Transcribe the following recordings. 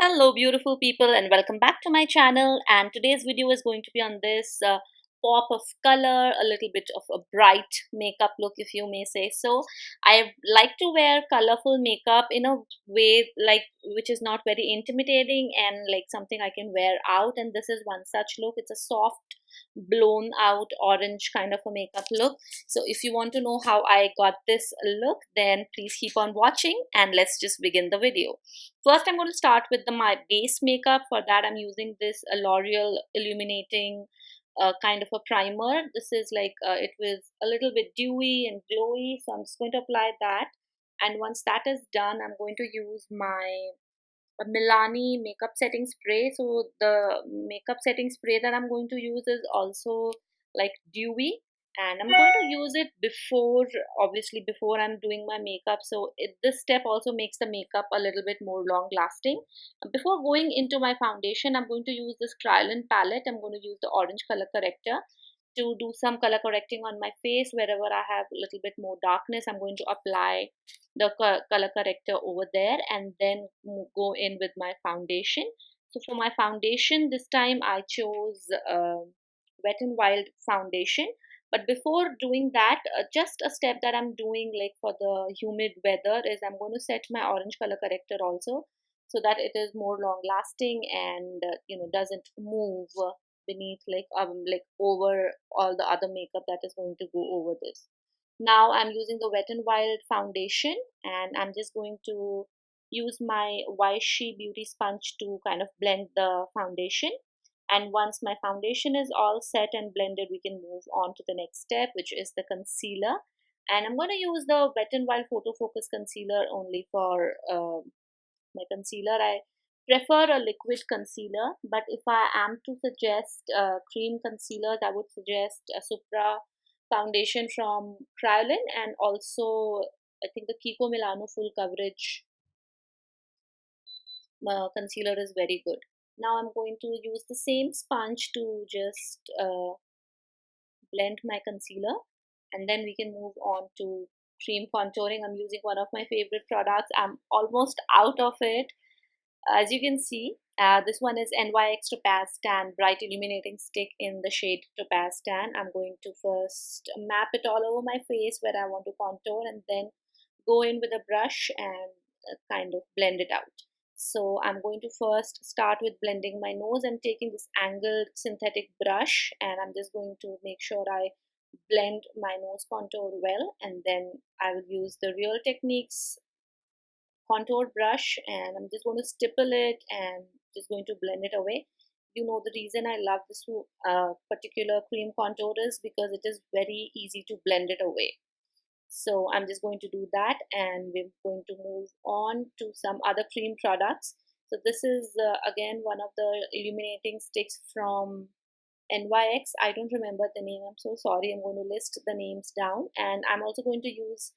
Hello beautiful people and welcome back to my channel, and today's video is going to be on this pop of color, a little bit of a bright makeup look, if you may say so. I like to wear colorful makeup in a way like which is not very intimidating and like something I can wear out, and this is one such look. It's a soft blown out orange kind of a makeup look. So if you want to know how I got this look, then please keep on watching and let's just begin the video. First, I'm going to start with my base makeup. For that, I'm using this L'Oreal Illuminating kind of a primer. This is like, it was a little bit dewy and glowy, so I'm just going to apply that. And once that is done, I'm going to use my Milani makeup setting spray. So the makeup setting spray that I'm going to use is also like dewy, and I'm going to use it before, obviously before I'm doing my makeup. So this step also makes the makeup a little bit more long lasting. Before going into my foundation, I'm going to use this Kryolan palette. I'm going to use the orange color corrector to do some color correcting on my face. Wherever I have a little bit more darkness, I'm going to apply the color corrector over there and then go in with my foundation. So for my foundation this time I chose Wet n Wild foundation. But before doing that, just a step that I'm doing like for the humid weather is I'm going to set my orange color corrector also, so that it is more long lasting and doesn't move beneath like over all the other makeup that is going to go over this. Now I'm using the Wet n Wild foundation, and I'm just going to use my She beauty sponge to kind of blend the foundation. And once my foundation is all set and blended, we can move on to the next step, which is the concealer. And I'm going to use the Wet n Wild Photo Focus concealer only for my concealer. I prefer a liquid concealer, but if I am to suggest cream concealers, I would suggest a Supra foundation from Kryolan, and also I think the Kiko Milano full coverage concealer is very good. Now I'm going to use the same sponge to just blend my concealer, and then we can move on to cream contouring. I'm using one of my favorite products. I'm almost out of it. As you can see, this one is NYKAA Topaz Tan Bright Illuminating Stick in the shade Topaz Tan. I'm going to first map it all over my face where I want to contour, and then go in with a brush and kind of blend it out. So I'm going to first start with blending my nose. I'm taking this angled synthetic brush, and I'm just going to make sure I blend my nose contour well, and then I will use the Real Techniques contour brush, and I'm just going to stipple it and just going to blend it away. You know, the reason I love this particular cream contour is because it is very easy to blend it away. So I'm just going to do that, and we're going to move on to some other cream products. So this is again one of the illuminating sticks from NYX. I don't remember the name, I'm so sorry. I'm going to list the names down, and I'm also going to use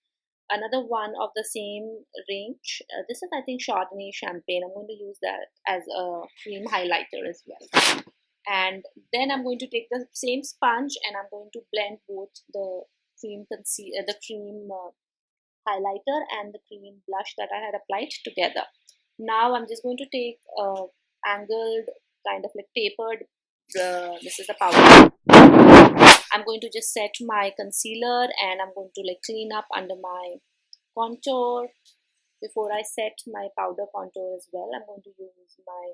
another one of the same range. This is I think Chardonnay champagne. I'm going to use that as a cream highlighter as well. And then I'm going to take the same sponge and I'm going to blend both the cream highlighter and the cream blush that I had applied together. Now I'm just going to take angled, kind of like tapered, this is the powder. I'm going to just set my concealer, and I'm going to like clean up under my contour before I set my powder contour as well. I'm going to use my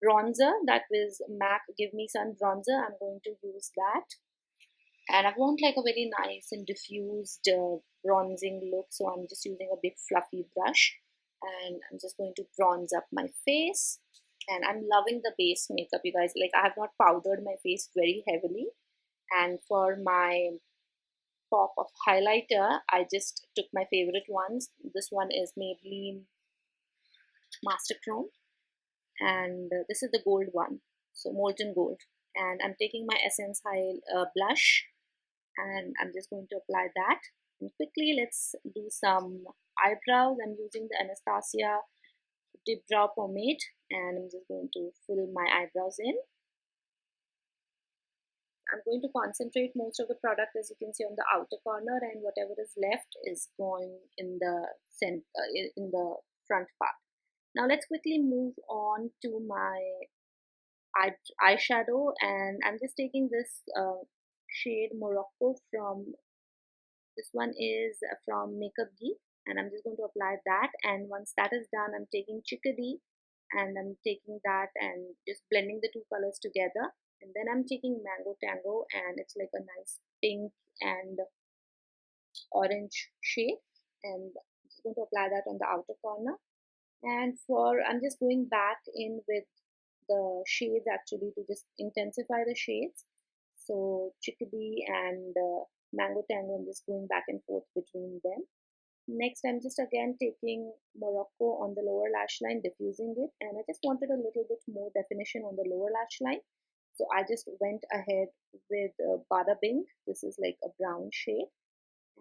bronzer, that is MAC Give Me Sun bronzer. I'm going to use that, and I want like a very nice and diffused bronzing look, so I'm just using a big fluffy brush, and I'm just going to bronze up my face. And I'm loving the base makeup, you guys. Like, I have not powdered my face very heavily. And for my pop of highlighter, I just took my favorite ones. This one is Maybelline Master Chrome, and this is the gold one, so molten gold. And I'm taking my Essence High blush, and I'm just going to apply that. And quickly, let's do some eyebrows. I'm using the Anastasia Dip Brow Pomade, and I'm just going to fill my eyebrows in. I'm going to concentrate most of the product, as you can see, on the outer corner, and whatever is left is going in the front part. Now let's quickly move on to my eyeshadow, and I'm just taking this shade Morocco from, this one is from Makeup Geek, and I'm just going to apply that. And once that is done, I'm taking Chickadee and I'm taking that and just blending the two colors together. And then I'm taking Mango Tango, and it's like a nice pink and orange shade, and I'm just going to apply that on the outer corner. And for, I'm just going back in with the shades actually to just intensify the shades. So Chickadee and Mango Tango, I'm just going back and forth between them. Next, I'm just again taking Morocco on the lower lash line, diffusing it, and I just wanted a little bit more definition on the lower lash line. So I just went ahead with Bada Bing. This is like a brown shade,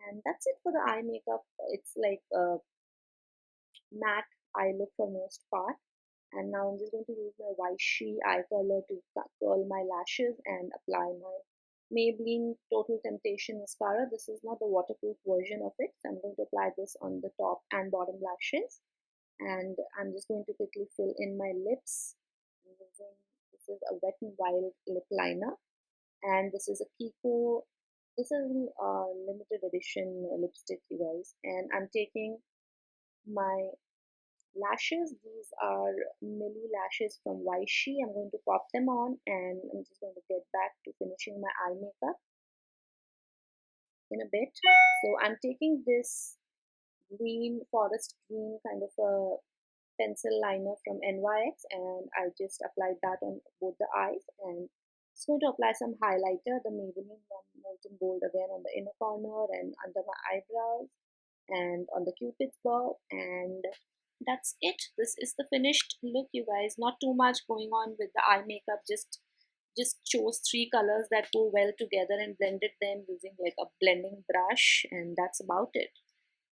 and that's it for the eye makeup. It's like a matte eye look for most part. And now I'm just going to use my Vichy eye color to curl my lashes and apply my Maybelline Total Temptation mascara. This is not the waterproof version of it, so I'm going to apply this on the top and bottom lashes. And I'm just going to quickly fill in my lips using, this is a Wet n Wild lip liner, and this is a Kiko, this is a limited edition lipstick, you guys. And I'm taking my lashes. These are Milli lashes from Vichy. I'm going to pop them on, and I'm just going to get back to finishing my eye makeup in a bit. So I'm taking this green, forest green kind of a pencil liner from NYX, and I just applied that on both the eyes. And just going to apply some highlighter, the Maybelline Molten Gold, again on the inner corner and under my eyebrows and on the cupid's bow, and that's it. This is the finished look, you guys. Not too much going on with the eye makeup, just chose three colors that go well together and blended them using like a blending brush, and that's about it.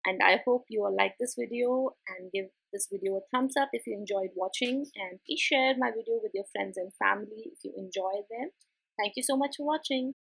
And I hope you all like this video, and give this video a thumbs up if you enjoyed watching, and please share my video with your friends and family if you enjoy them. Thank you so much for watching.